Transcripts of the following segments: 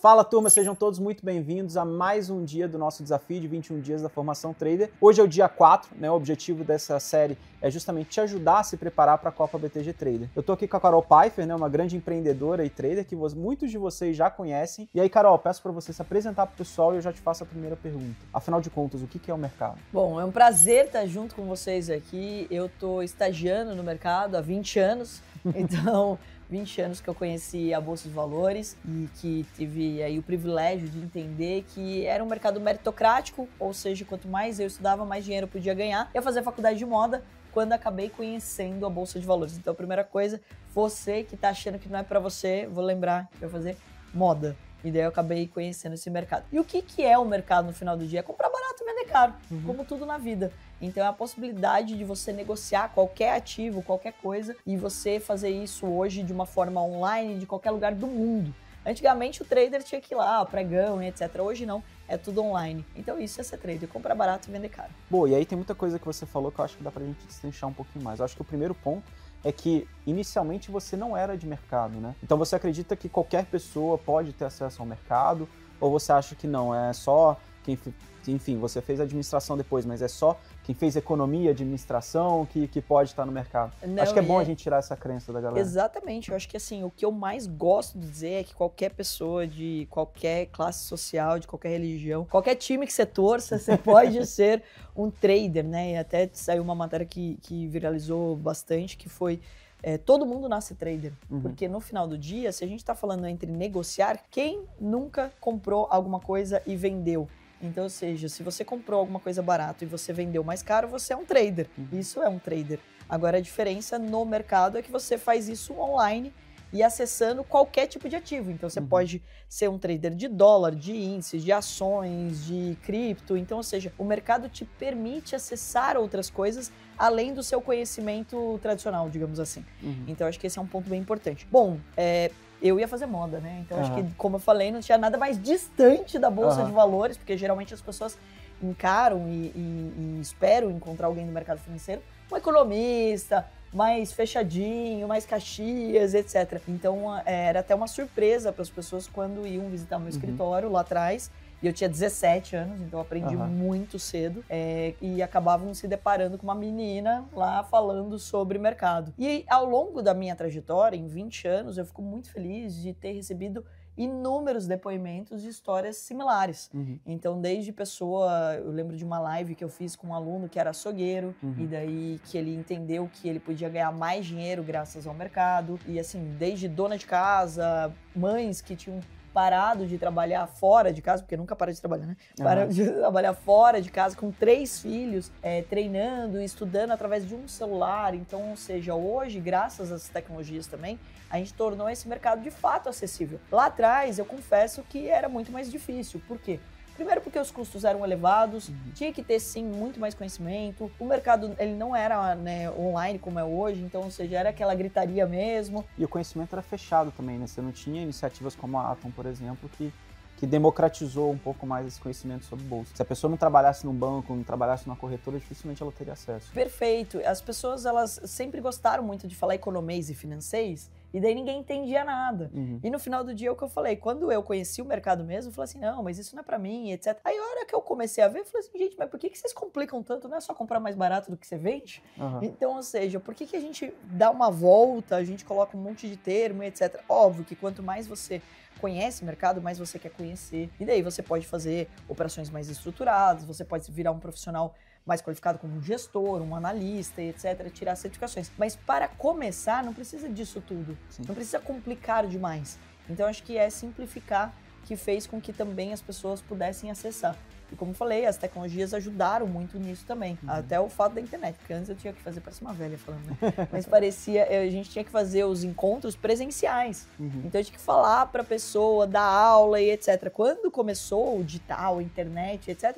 Fala turma, sejam todos muito bem-vindos a mais um dia do nosso desafio de 21 dias da formação trader. Hoje é o dia 4, né? O objetivo dessa série é justamente te ajudar a se preparar para a Copa BTG Trader. Eu tô aqui com a Carol Pfeiffer, né? Uma grande empreendedora e trader que muitos de vocês já conhecem. E aí, Carol, peço para você se apresentar para o pessoal e eu já te faço a primeira pergunta. Afinal de contas, o que é o mercado? Bom, é um prazer estar junto com vocês aqui. Eu tô estagiando no mercado há 20 anos, então 20 anos que eu conheci a Bolsa de Valores e que tive aí o privilégio de entender que era um mercado meritocrático, ou seja, quanto mais eu estudava, mais dinheiro eu podia ganhar. Eu fazia faculdade de moda quando acabei conhecendo a Bolsa de Valores. Então, a primeira coisa, você que tá achando que não é para você, vou lembrar que eu vou fazer moda. E daí eu acabei conhecendo esse mercado. E o que é o mercado no final do dia? É comprar barato e vender caro, como tudo na vida. Então é a possibilidade de você negociar qualquer ativo, qualquer coisa, e você fazer isso hoje de uma forma online, de qualquer lugar do mundo. Antigamente o trader tinha que ir lá, pregão e etc. Hoje não, é tudo online. Então isso é ser trader, comprar barato e vender caro. Bom, e aí tem muita coisa que você falou que eu acho que dá pra gente destrinchar um pouquinho mais. Eu acho que o primeiro ponto é que inicialmente você não era de mercado, né? Então você acredita que qualquer pessoa pode ter acesso ao mercado? Ou você acha que não, é só quem... Enfim, você fez administração depois, mas é só quem fez economia, administração, que pode estar no mercado. Não, acho que é bom a gente tirar essa crença da galera. Exatamente, eu acho que assim, o que eu mais gosto de dizer é que qualquer pessoa de qualquer classe social, de qualquer religião, qualquer time que você torça, você pode ser um trader, né? E até saiu uma matéria que viralizou bastante, que foi... todo mundo nasce trader, porque no final do dia, se a gente tá falando entre negociar, quem nunca comprou alguma coisa e vendeu? Então, ou seja, se você comprou alguma coisa barato e você vendeu mais caro, você é um trader. Isso é um trader. Agora, a diferença no mercado é que você faz isso online e acessando qualquer tipo de ativo. Então, você pode ser um trader de dólar, de índices, de ações, de cripto. Então, ou seja, o mercado te permite acessar outras coisas além do seu conhecimento tradicional, digamos assim. Então, acho que esse é um ponto bem importante. Bom, eu ia fazer moda, né? Então, acho que, como eu falei, não tinha nada mais distante da Bolsa de Valores, porque geralmente as pessoas encaram e esperam encontrar alguém no mercado financeiro, um economista, mais fechadinho, mais Caxias, etc. Então, era até uma surpresa para as pessoas quando iam visitar meu escritório lá atrás. E eu tinha 17 anos, então eu aprendi muito cedo. E acabavam se deparando com uma menina lá falando sobre mercado. E ao longo da minha trajetória, em 20 anos, eu fico muito feliz de ter recebido inúmeros depoimentos de histórias similares. Então, desde pessoa... Eu lembro de uma live que eu fiz com um aluno que era açougueiro, e daí que ele entendeu que ele podia ganhar mais dinheiro graças ao mercado. E assim, desde dona de casa, mães que tinham parado de trabalhar fora de casa, porque nunca para de trabalhar, né? Para de trabalhar fora de casa com 3 filhos, treinando e estudando através de um celular. Então, ou seja, hoje, graças às tecnologias também, a gente tornou esse mercado de fato acessível. Lá atrás, eu confesso que era muito mais difícil. Por quê? Primeiro porque os custos eram elevados, tinha que ter sim muito mais conhecimento, o mercado ele não era, né, online como é hoje, então, ou seja, era aquela gritaria mesmo. E o conhecimento era fechado também, né? Você não tinha iniciativas como a Atom, por exemplo, que democratizou um pouco mais esse conhecimento sobre bolsa. Se a pessoa não trabalhasse num banco, não trabalhasse numa corretora, dificilmente ela teria acesso. Perfeito. As pessoas, elas sempre gostaram muito de falar economês e financeiros, e daí ninguém entendia nada. E no final do dia, é o que eu falei, quando eu conheci o mercado mesmo, eu falei assim, não, mas isso não é pra mim, etc. Aí a hora que eu comecei a ver, eu falei assim, gente, mas por que vocês complicam tanto? Não é só comprar mais barato do que você vende? Então, ou seja, por que a gente dá uma volta, a gente coloca um monte de termo, etc. Óbvio que quanto mais você conhece o mercado, mais você quer conhecer. E daí você pode fazer operações mais estruturadas, você pode virar um profissional mais qualificado como um gestor, um analista, etc., tirar certificações. Mas para começar, não precisa disso tudo. Não precisa complicar demais. Então, acho que é simplificar que fez com que também as pessoas pudessem acessar. E como eu falei, as tecnologias ajudaram muito nisso também. Até o fato da internet, porque antes eu tinha que fazer, parece uma velha falando, né? Mas parecia, a gente tinha que fazer os encontros presenciais. Então eu tinha que falar para a pessoa, dar aula e etc. Quando começou o digital, a internet, etc.,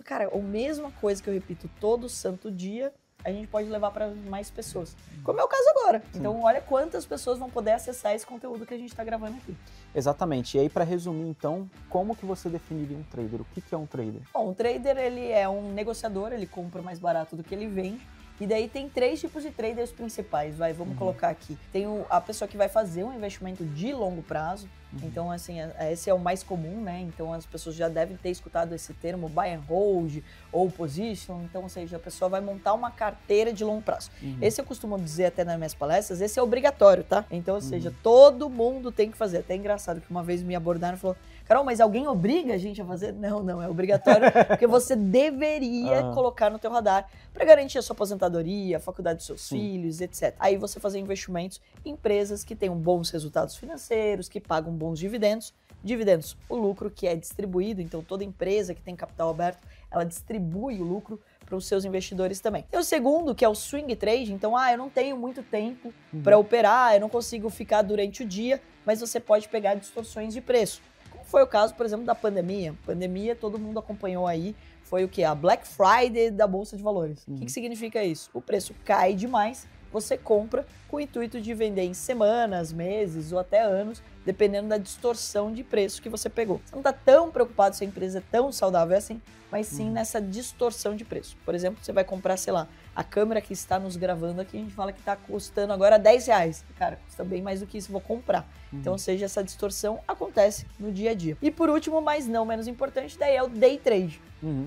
cara, a mesma coisa que eu repito todo santo dia, a gente pode levar para mais pessoas. Como é o caso agora. Então, olha quantas pessoas vão poder acessar esse conteúdo que a gente está gravando aqui. Exatamente. E aí, para resumir, então, como que você definiria um trader? O que é um trader? Bom, o trader, ele é um negociador, ele compra mais barato do que ele vende. E daí tem 3 tipos de traders principais, vamos colocar aqui. Tem a pessoa que vai fazer um investimento de longo prazo, Então, assim, esse é o mais comum, né? Então, as pessoas já devem ter escutado esse termo, buy and hold, ou position. Então, ou seja, a pessoa vai montar uma carteira de longo prazo. Esse eu costumo dizer até nas minhas palestras, esse é obrigatório, tá? Então, ou seja, todo mundo tem que fazer. Até engraçado que uma vez me abordaram e falou, Carol, mas alguém obriga a gente a fazer? Não, é obrigatório, porque você deveria colocar no teu radar para garantir a sua aposentadoria, a faculdade dos seus filhos, etc. Aí você fazer investimentos em empresas que tenham bons resultados financeiros, que pagam bons dividendos. Dividendos, o lucro que é distribuído, então toda empresa que tem capital aberto, ela distribui o lucro para os seus investidores também. Tem o segundo, que é o swing trade, então, eu não tenho muito tempo para operar, eu não consigo ficar durante o dia, mas você pode pegar distorções de preço. Foi o caso, por exemplo, da pandemia. Pandemia, todo mundo acompanhou aí, foi o que? A Black Friday da Bolsa de Valores. O que significa isso? O preço cai demais, você compra com o intuito de vender em semanas, meses ou até anos, dependendo da distorção de preço que você pegou. Você não está tão preocupado se a empresa é tão saudável assim, mas sim nessa distorção de preço. Por exemplo, você vai comprar, sei lá, a câmera que está nos gravando aqui, a gente fala que está custando agora R$10. Cara, custa bem mais do que isso, vou comprar. Então, ou seja, essa distorção acontece no dia a dia. E por último, mas não menos importante, daí é o day trade.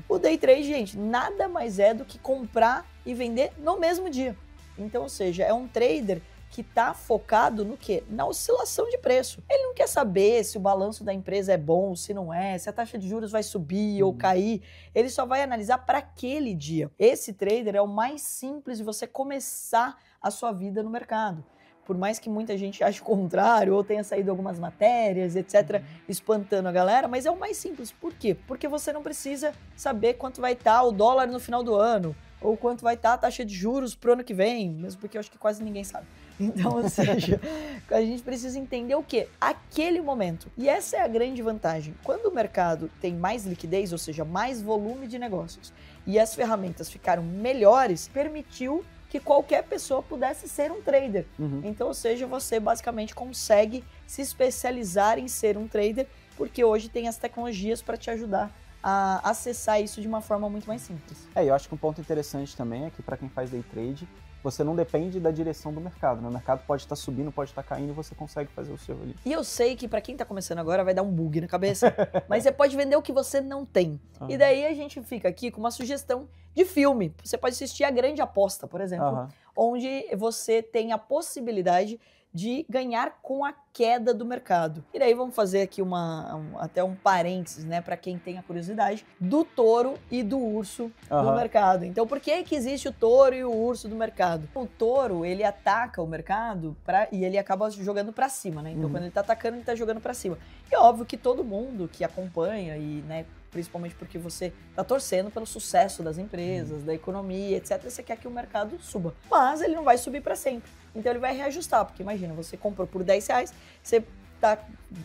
O day trade, gente, nada mais é do que comprar e vender no mesmo dia. Então, ou seja, é um trader que está focado no quê? Na oscilação de preço. Ele não quer saber se o balanço da empresa é bom, se não é, se a taxa de juros vai subir ou cair. Ele só vai analisar para aquele dia. Esse trader é o mais simples de você começar a sua vida no mercado. Por mais que muita gente ache o contrário, ou tenha saído algumas matérias, etc., espantando a galera, mas é o mais simples. Por quê? Porque você não precisa saber quanto vai estar o dólar no final do ano, ou quanto vai estar a taxa de juros pro ano que vem, mesmo porque eu acho que quase ninguém sabe. Então, ou seja, a gente precisa entender o quê? Aquele momento. E essa é a grande vantagem. Quando o mercado tem mais liquidez, ou seja, mais volume de negócios, e as ferramentas ficaram melhores, permitiu que qualquer pessoa pudesse ser um trader. Então, ou seja, você basicamente consegue se especializar em ser um trader, porque hoje tem as tecnologias para te ajudar a acessar isso de uma forma muito mais simples. Eu acho que um ponto interessante também é que para quem faz day trade, você não depende da direção do mercado, né? O mercado pode estar subindo, pode estar caindo e você consegue fazer o seu ali. E eu sei que para quem tá começando agora vai dar um bug na cabeça, mas você pode vender o que você não tem. E daí a gente fica aqui com uma sugestão de filme. Você pode assistir A Grande Aposta, por exemplo, onde você tem a possibilidade de ganhar com a queda do mercado. E daí vamos fazer aqui até um parênteses, né, para quem tem a curiosidade, do touro e do urso no mercado. Então, por que existe o touro e o urso do mercado? O touro, ele ataca o mercado e ele acaba jogando para cima, né? Então, quando ele tá atacando, ele tá jogando para cima. E é óbvio que todo mundo que acompanha e, né, principalmente porque você está torcendo pelo sucesso das empresas, da economia, etc. Você quer que o mercado suba. Mas ele não vai subir para sempre. Então ele vai reajustar, porque imagina, você comprou por R$10, você está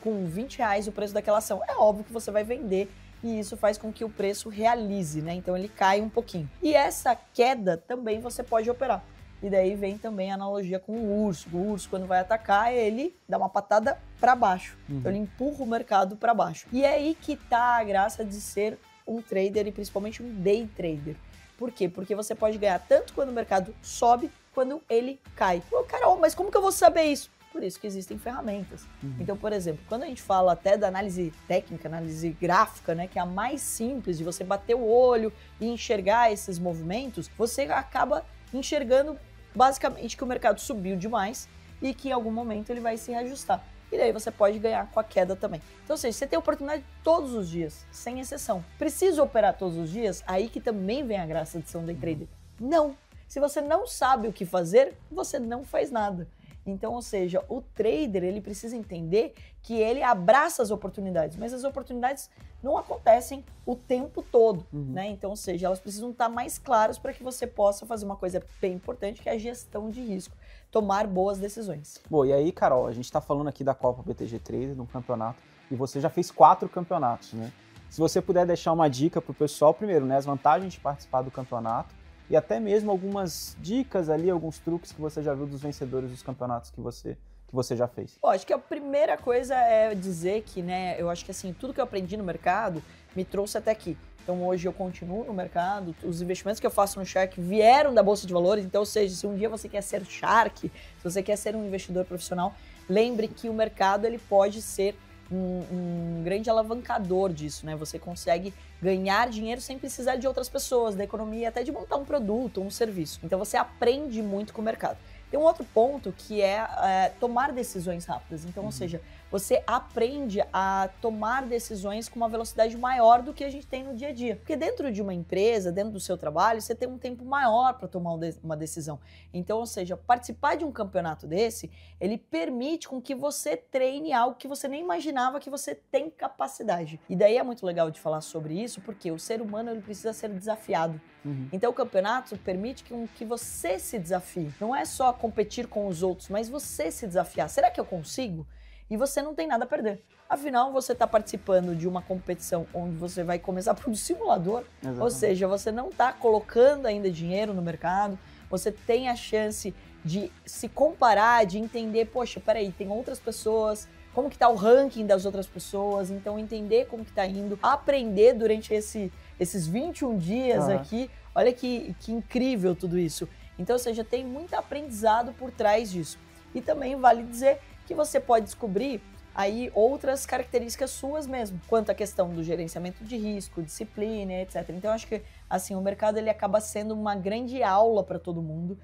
com R$20 o preço daquela ação. É óbvio que você vai vender e isso faz com que o preço realize, né? Então ele cai um pouquinho. E essa queda também você pode operar. E daí vem também a analogia com o urso. O urso, quando vai atacar, ele dá uma patada para baixo. Então ele empurra o mercado para baixo. E é aí que tá a graça de ser um trader e principalmente um day trader. Por quê? Porque você pode ganhar tanto quando o mercado sobe, quando ele cai. Pô, Carol, mas como que eu vou saber isso? Por isso que existem ferramentas. Então, por exemplo, quando a gente fala até da análise técnica, análise gráfica, né, que é a mais simples de você bater o olho e enxergar esses movimentos, você acaba enxergando basicamente que o mercado subiu demais e que em algum momento ele vai se reajustar. E daí você pode ganhar com a queda também. Então, ou seja, você tem oportunidade todos os dias, sem exceção. Precisa operar todos os dias? Aí que também vem a graça de ser um day trader. Não! Se você não sabe o que fazer, você não faz nada. Então, ou seja, o trader, ele precisa entender que ele abraça as oportunidades, mas as oportunidades não acontecem o tempo todo, né? Então, ou seja, elas precisam estar mais claras para que você possa fazer uma coisa bem importante, que é a gestão de risco, tomar boas decisões. Bom, e aí, Carol, a gente está falando aqui da Copa BTG Trader, de um campeonato, e você já fez 4 campeonatos, né? Se você puder deixar uma dica para o pessoal, primeiro, né, as vantagens de participar do campeonato, e até mesmo algumas dicas ali, alguns truques que você já viu dos vencedores dos campeonatos que você já fez. Acho que a primeira coisa é dizer que, né, eu acho que assim, tudo que eu aprendi no mercado me trouxe até aqui. Então hoje eu continuo no mercado, os investimentos que eu faço no Shark vieram da Bolsa de Valores, então ou seja, se um dia você quer ser Shark, se você quer ser um investidor profissional, lembre que o mercado ele pode ser um grande alavancador disso, né? Você consegue ganhar dinheiro sem precisar de outras pessoas, da economia, até de montar um produto, um serviço. Então você aprende muito com o mercado. Tem um outro ponto que é tomar decisões rápidas. Então, ou seja, você aprende a tomar decisões com uma velocidade maior do que a gente tem no dia a dia. Porque dentro de uma empresa, dentro do seu trabalho, você tem um tempo maior para tomar uma decisão. Então, ou seja, participar de um campeonato desse, ele permite com que você treine algo que você nem imaginava que você tem capacidade. E daí é muito legal de falar sobre isso, porque o ser humano ele precisa ser desafiado. Então o campeonato permite que você se desafie. Não é só competir com os outros, mas você se desafiar. Será que eu consigo? E você não tem nada a perder. Afinal, você está participando de uma competição onde você vai começar por um simulador. Exatamente. Ou seja, você não está colocando ainda dinheiro no mercado, você tem a chance de se comparar, de entender, poxa, peraí, tem outras pessoas, como que está o ranking das outras pessoas, então entender como que está indo, aprender durante esses 21 dias aqui, olha que incrível tudo isso. Então, ou seja, tem muito aprendizado por trás disso. E também vale dizer que você pode descobrir aí outras características suas mesmo, quanto à questão do gerenciamento de risco, disciplina, etc. Então, acho que assim, o mercado ele acaba sendo uma grande aula para todo mundo.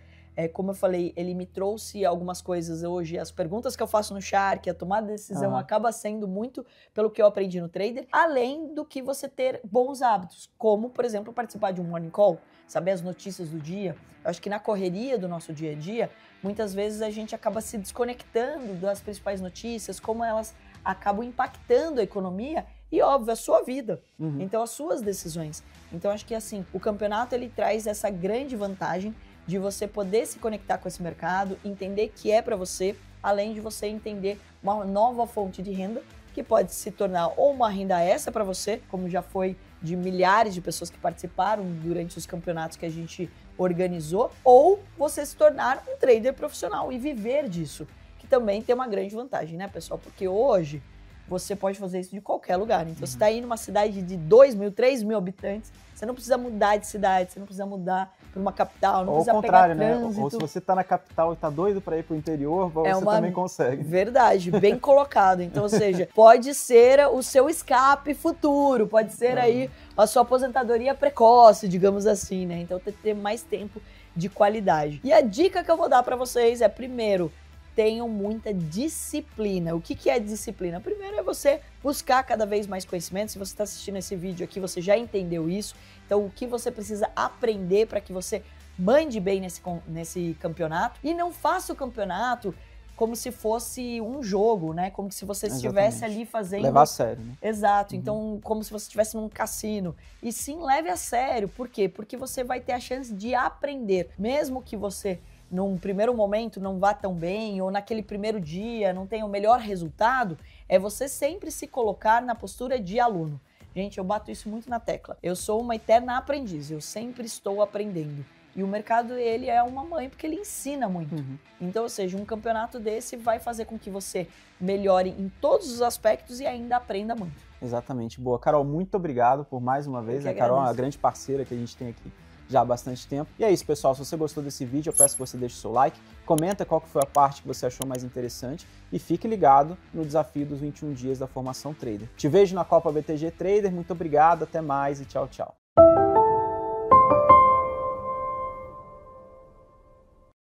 Como eu falei, ele me trouxe algumas coisas hoje, as perguntas que eu faço no Shark, a tomada de decisão acaba sendo muito pelo que eu aprendi no Trader, além do que você ter bons hábitos, como, por exemplo, participar de um morning call, saber as notícias do dia. Eu acho que na correria do nosso dia a dia, muitas vezes a gente acaba se desconectando das principais notícias, como elas acabam impactando a economia e, óbvio, a sua vida. Então, as suas decisões. Então, acho que, assim, o campeonato, ele traz essa grande vantagem de você poder se conectar com esse mercado, entender que é para você, além de você entender uma nova fonte de renda, que pode se tornar ou uma renda extra para você, como já foi de milhares de pessoas que participaram durante os campeonatos que a gente organizou, ou você se tornar um trader profissional e viver disso, que também tem uma grande vantagem, né, pessoal? Porque hoje você pode fazer isso de qualquer lugar. Então, você está aí numa cidade de 2.000, 3.000 habitantes, você não precisa mudar de cidade, você não precisa mudar para uma capital, não ou precisa contrário, pegar trânsito. Né? Ou se você está na capital e está doido para ir para o interior, você também consegue. Verdade, bem colocado. Então, ou seja, pode ser o seu escape futuro, pode ser aí a sua aposentadoria precoce, digamos assim, né? Então, ter mais tempo de qualidade. E a dica que eu vou dar para vocês é, primeiro, tenham muita disciplina. O que é disciplina? Primeiro é você buscar cada vez mais conhecimento. Se você está assistindo esse vídeo aqui, você já entendeu isso. Então, o que você precisa aprender para que você mande bem nesse campeonato. E não faça o campeonato como se fosse um jogo, né? Como se você estivesse ali fazendo... Levar a sério, né? Exato. Então, como se você estivesse num cassino. E sim, leve a sério. Por quê? Porque você vai ter a chance de aprender. Mesmo que você, num primeiro momento, não vá tão bem, ou naquele primeiro dia não tenha o melhor resultado, é você sempre se colocar na postura de aluno. Gente, eu bato isso muito na tecla. Eu sou uma eterna aprendiz, eu sempre estou aprendendo. E o mercado, ele é uma mãe porque ele ensina muito. Então, ou seja, um campeonato desse vai fazer com que você melhore em todos os aspectos e ainda aprenda muito. Exatamente. Boa. Carol, muito obrigado por mais uma vez. A Carol é uma grande parceira que a gente tem aqui já há bastante tempo. E é isso, pessoal. Se você gostou desse vídeo, eu peço que você deixe o seu like, comenta qual que foi a parte que você achou mais interessante e fique ligado no desafio dos 21 dias da formação Trader. Te vejo na Copa BTG Trader. Muito obrigado, até mais e tchau, tchau.